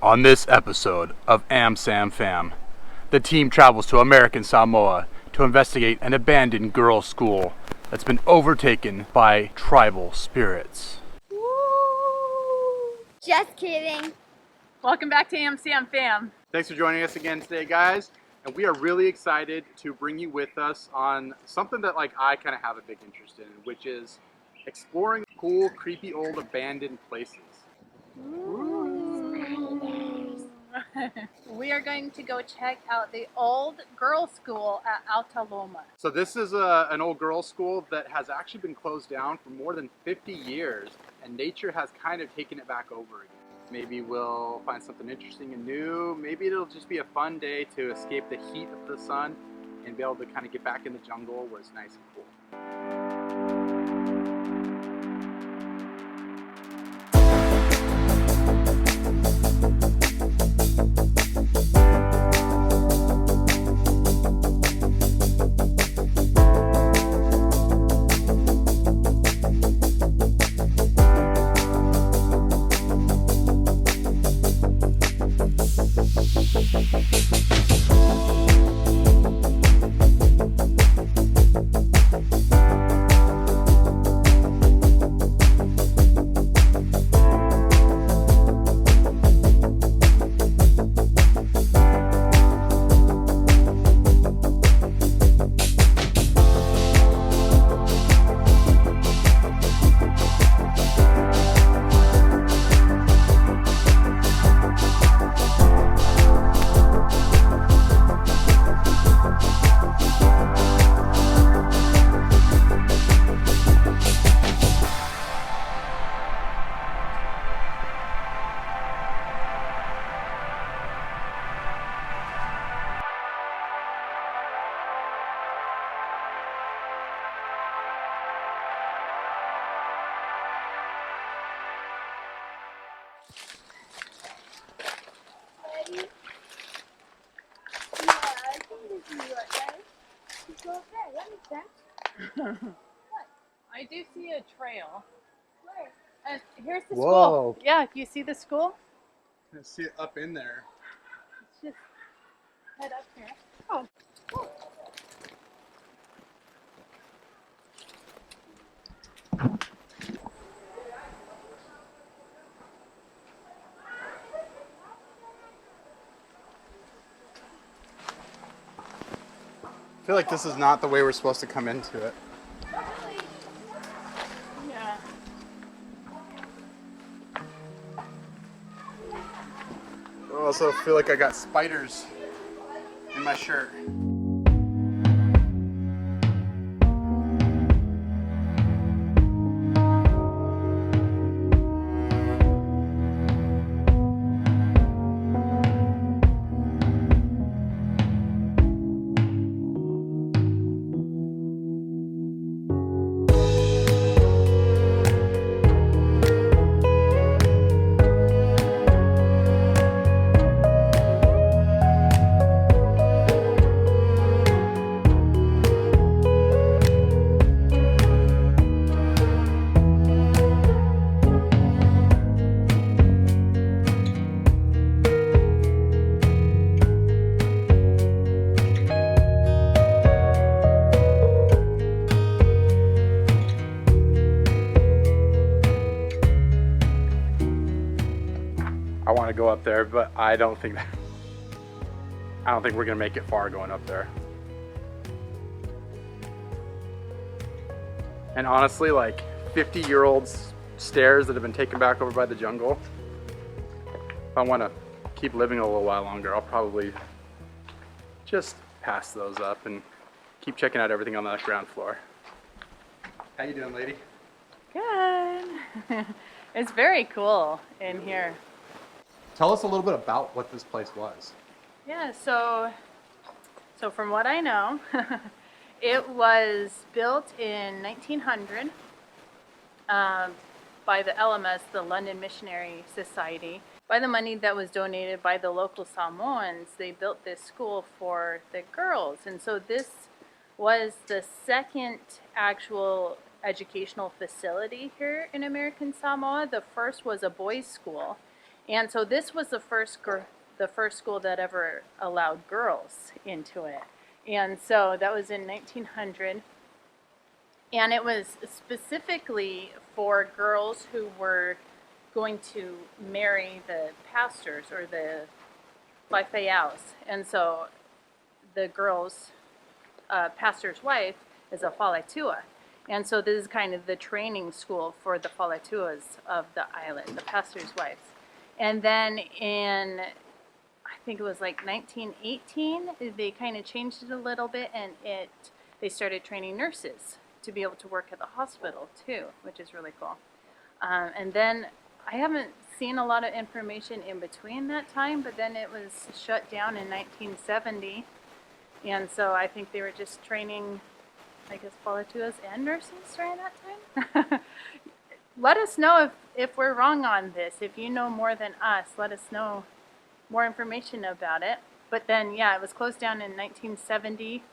On this episode of AmSamFam, the team travels to American Samoa to investigate an abandoned girls' school that's been overtaken by tribal spirits. Woo! Just kidding. Welcome back to AmSamFam. Thanks for joining us again today, guys. And we are really excited to bring you with us on something that I kind of have a big interest in, which is exploring cool, creepy, old abandoned places. We are going to go check out the old girls' school at Atauloma. So this is an old girls' school that has actually been closed down for more than 50 years, and nature has kind of taken it back over again. Maybe we'll find something interesting and new. Maybe it'll just be a fun day to escape the heat of the sun and be able to kind of get back in the jungle where it's nice and cool. I do see a trail. Where? And here's the Whoa. school. Yeah, do you see the school? I see it up in there. Let's just head up here. Oh. Cool. I feel like this is not the way we're supposed to come into it. Yeah. I also feel like I got spiders in my shirt. I want to go up there, but I don't think we're gonna make it far going up there. And honestly, 50-year-old stairs that have been taken back over by the jungle. If I want to keep living a little while longer, I'll probably just pass those up and keep checking out everything on that ground floor. How you doing, lady? Good. It's very cool in here. Tell us a little bit about what this place was. Yeah, so from what I know, it was built in 1900 by the LMS, the London Missionary Society. By the money that was donated by the local Samoans, they built this school for the girls. And so this was the second actual educational facility here in American Samoa. The first was a boys' school, And so this was the first school that ever allowed girls into it. And so that was in 1900. And it was specifically for girls who were going to marry the pastors or the Faifeaus. And so the girl's pastor's wife is a Faletua. And so this is kind of the training school for the Faletuas of the island, the pastor's wives. And then in, I think it was like 1918, they kind of changed it a little bit, and they started training nurses to be able to work at the hospital too, which is really cool. And then I haven't seen a lot of information in between that time, but then it was shut down in 1970. And so I think they were just training, I guess, Faletuas and nurses during that time. Let us know if we're wrong on this. If you know more than us, let us know more information about it. But then, yeah, it was closed down in 1970.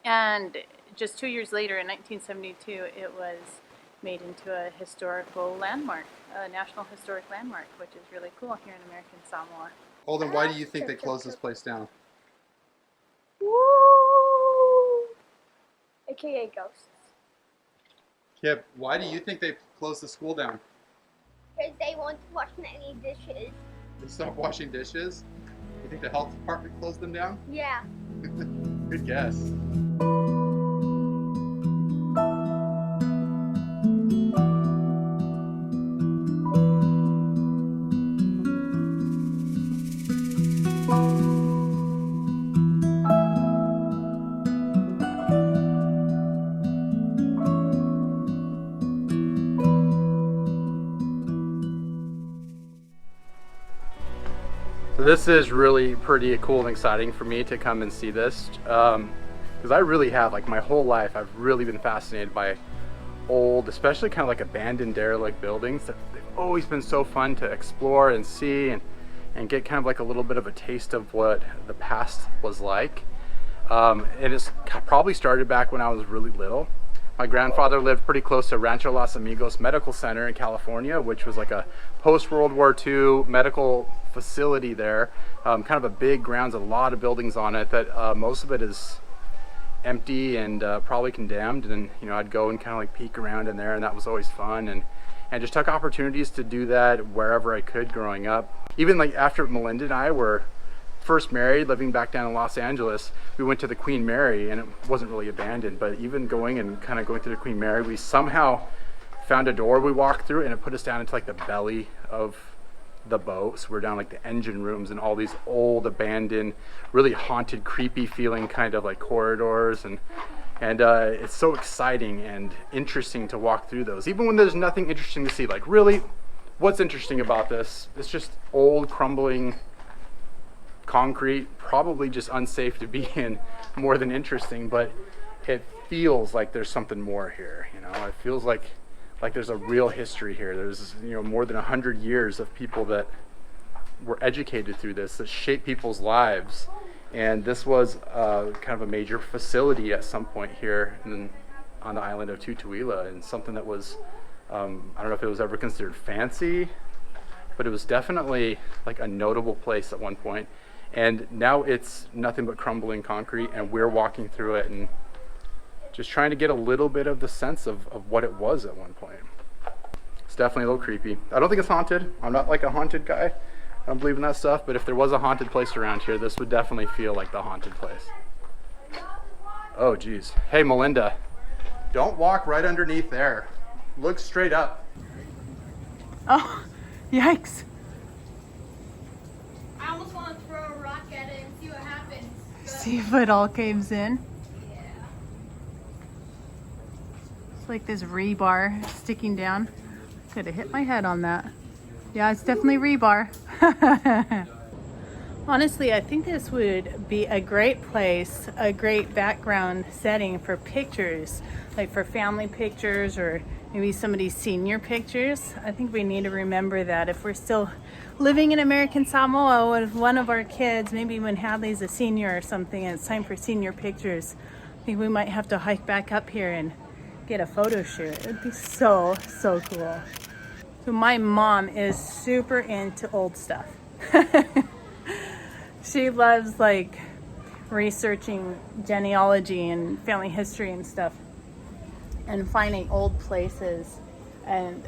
And just 2 years later, in 1972, it was made into a historical landmark, a National Historic Landmark, which is really cool here in American Samoa. Holden, why do you think they closed this place down? Woo! AKA ghosts. Kip, why do you think they closed the school down? Because they won't wash any dishes. They stopped washing dishes? You think the health department closed them down? Yeah. Good guess. So this is really pretty cool and exciting for me to come and see this, because I really have, like my whole life, I've really been fascinated by old, especially kind of like abandoned derelict buildings. They've always been so fun to explore and see and get kind of like a little bit of a taste of what the past was like. And it's probably started back when I was really little. My grandfather lived pretty close to Rancho Los Amigos Medical Center in California, which was like a post-World War II medical facility there. Kind of a big grounds, a lot of buildings on it that most of it is empty and probably condemned. And you know, I'd go and kind of like peek around in there, and that was always fun. And just took opportunities to do that wherever I could growing up. Even like after Melinda and I were first married, living back down in Los Angeles, we went to the Queen Mary, and it wasn't really abandoned, but even going and kind of going through the Queen Mary, we somehow found a door we walked through, and it put us down into like the belly of the boat. So we're down like the engine rooms and all these old abandoned, really haunted, creepy feeling kind of like corridors, and it's so exciting and interesting to walk through those, even when there's nothing interesting to see. Like, really, what's interesting about this? It's just old, crumbling concrete, probably just unsafe to be in more than interesting, but it feels like there's something more here. You know, it feels like there's a real history here. There's, you know, more than 100 years of people that were educated through this, that shaped people's lives. And this was kind of a major facility at some point here on the island of Tutuila, and something that was, I don't know if it was ever considered fancy, but it was definitely like a notable place at one point. And now it's nothing but crumbling concrete, and we're walking through it and just trying to get a little bit of the sense of what it was at one point. It's definitely a little creepy. I don't think it's haunted. I'm not like a haunted guy. I don't believe in that stuff, but if there was a haunted place around here, this would definitely feel like the haunted place. Oh geez. Hey Melinda, don't walk right underneath there. Look straight up. Oh, yikes. I almost want to throw a rock at it and see what happens. See if it all caves in. Yeah. It's like this rebar sticking down. Could have hit my head on that. Yeah, it's definitely rebar. Honestly, I think this would be a great place, a great background setting for pictures, like for family pictures or maybe somebody's senior pictures. I think we need to remember that if we're still living in American Samoa with one of our kids, maybe when Hadley's a senior or something and it's time for senior pictures, I think we might have to hike back up here and get a photo shoot. It would be so, so cool. So My mom is super into old stuff. She loves like researching genealogy and family history and stuff and finding old places. And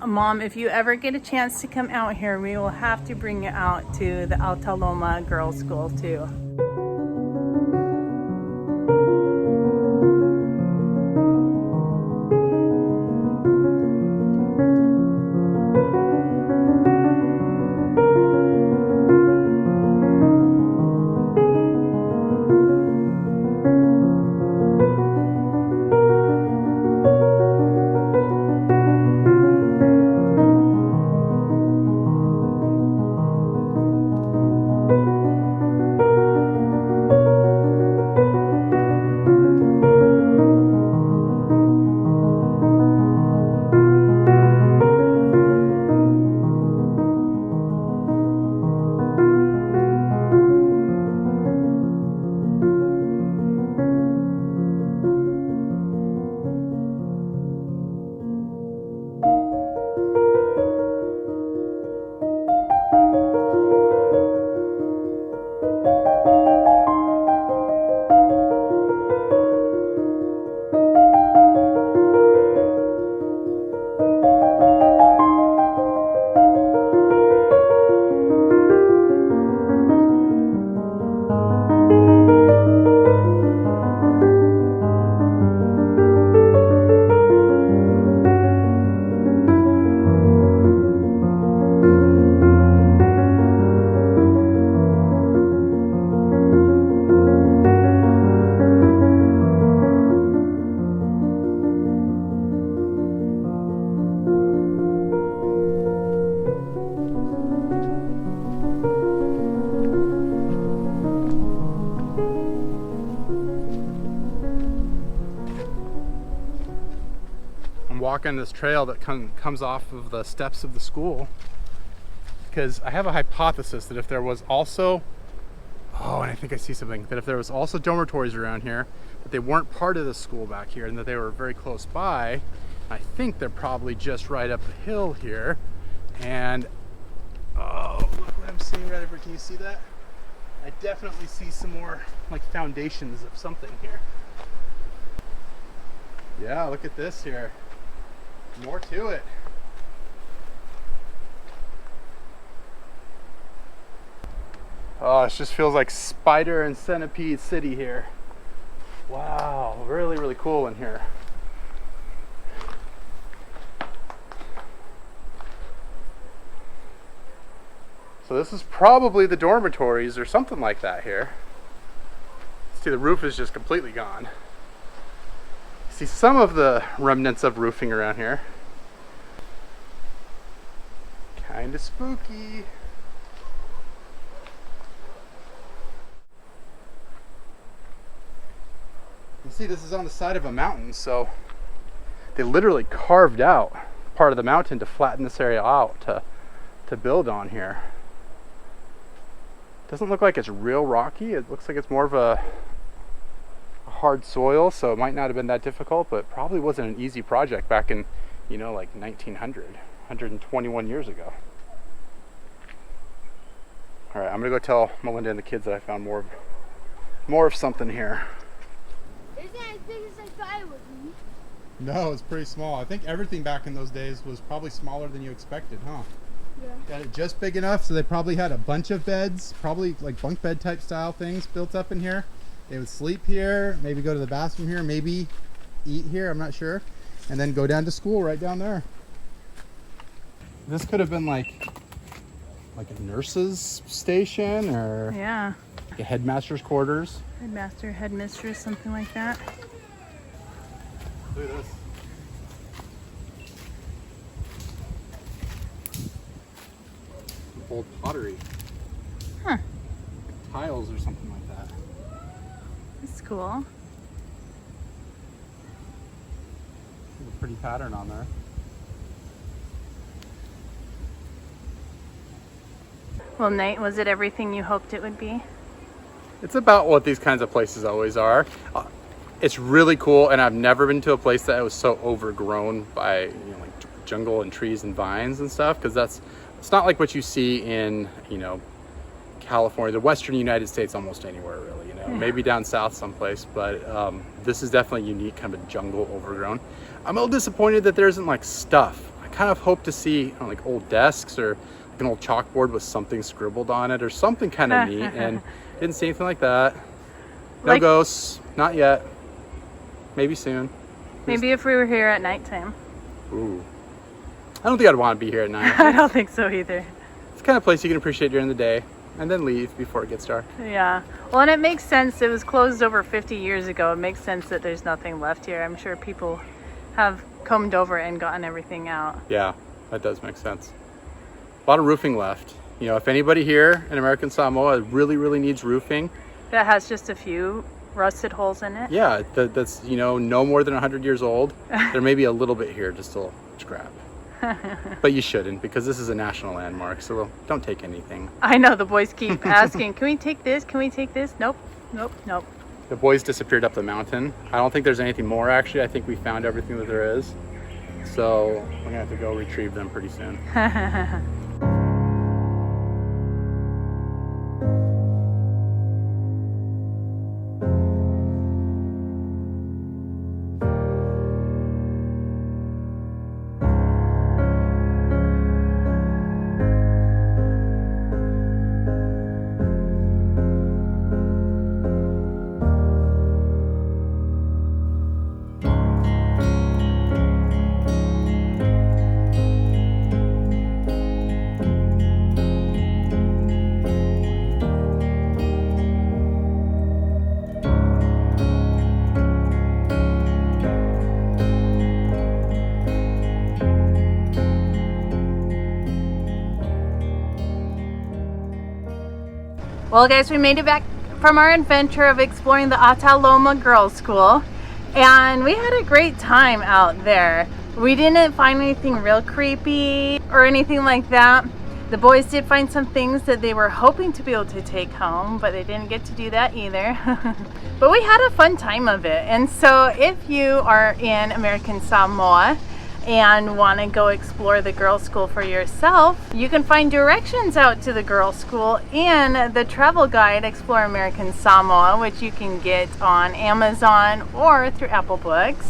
Mom, if you ever get a chance to come out here, we will have to bring you out to the Atauloma Girls School too. Walking this trail that comes off of the steps of the school, because I have a hypothesis that if there was also, and I think I see something, that if there was also dormitories around here, but they weren't part of the school back here and that they were very close by, I think they're probably just right up the hill here. And oh, look what I'm seeing right over, can you see that? I definitely see some more like foundations of something here. Yeah, look at this here. More to it. Oh, it just feels like spider and centipede city here. Wow, really, really cool in here. So this is probably the dormitories or something like that here. See, the roof is just completely gone. See some of the remnants of roofing around here. Kind of spooky. You see, this is on the side of a mountain, so they literally carved out part of the mountain to flatten this area out to build on here. Doesn't look like it's real rocky. It looks like it's more of a hard soil, so it might not have been that difficult, but probably wasn't an easy project back in, you know, like 1900, 121 years ago. All right, I'm gonna go tell Melinda and the kids that I found more of something here. Isn't it as big as I thought it would be? No, it's pretty small. I think everything back in those days was probably smaller than you expected, huh? Yeah. Got it just big enough so they probably had a bunch of beds, probably like bunk bed type style things built up in here. They would sleep here, maybe go to the bathroom here, maybe eat here, I'm not sure, and then go down to school right down there. This could have been like a nurse's station or Yeah. like a headmaster's quarters. Headmaster, headmistress, something like that. Look at this. Old pottery. Huh. Tiles or something like that. That's cool. There's a pretty pattern on there. Well, Nate, was it everything you hoped it would be? It's about what these kinds of places always are. It's really cool, and I've never been to a place that was so overgrown by, you know, like jungle and trees and vines and stuff, because it's not like what you see in, you know, California, the western United States, almost anywhere really, you know, maybe down south someplace, but this is definitely unique, kind of a jungle overgrown. I'm a little disappointed that there isn't like stuff. I kind of hope to see, you know, like old desks or like an old chalkboard with something scribbled on it or something kind of neat, and didn't see anything like that. No ghosts, not yet. Maybe soon. Maybe if we were here at nighttime. Ooh. I don't think I'd want to be here at night. I don't think so either. It's the kind of place you can appreciate during the day and then leave before it gets dark. Yeah. Well, and it makes sense. It was closed over 50 years ago. It makes sense that there's nothing left here. I'm sure people have combed over and gotten everything out. Yeah, that does make sense. A lot of roofing left. You know, if anybody here in American Samoa really, really needs roofing. That has just a few rusted holes in it. Yeah, that's, you know, no more than 100 years old. There may be a little bit here, just a scrap. But you shouldn't, because this is a national landmark, so don't take anything. I know, the boys keep asking, can we take this? Can we take this? Nope, nope, nope. The boys disappeared up the mountain. I don't think there's anything more, actually. I think we found everything that there is. So we're gonna have to go retrieve them pretty soon. Well, guys, we made it back from our adventure of exploring the Atauloma Girls School, and we had a great time out there. We didn't find anything real creepy or anything like that. The boys did find some things that they were hoping to be able to take home, but they didn't get to do that either. But we had a fun time of it. And so if you are in American Samoa and want to go explore the girls' school for yourself, you can find directions out to the girls' school in the travel guide Explore American Samoa, which you can get on Amazon or through Apple Books.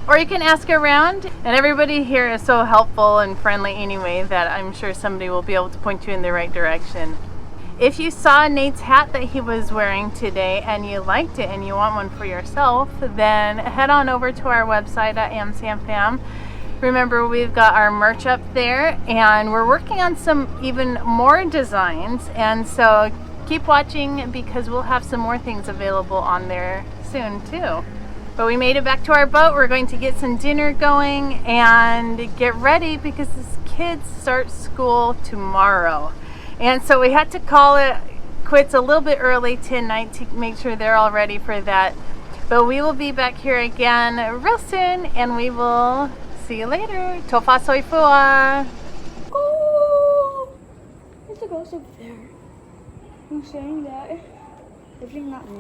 Or you can ask around, and everybody here is so helpful and friendly anyway that I'm sure somebody will be able to point you in the right direction. If you saw Nate's hat that he was wearing today and you liked it and you want one for yourself, then head on over to our website at AmSamFam. Remember, we've got our merch up there, and we're working on some even more designs, and so keep watching because we'll have some more things available on there soon too. But we made it back to our boat. We're going to get some dinner going and get ready because the kids start school tomorrow. And so we had to call it quits a little bit early tonight to make sure they're all ready for that. But we will be back here again real soon, and we will see you later. Tofa Soifua. Oh, there's a ghost over there. I'm saying that. Definitely not me.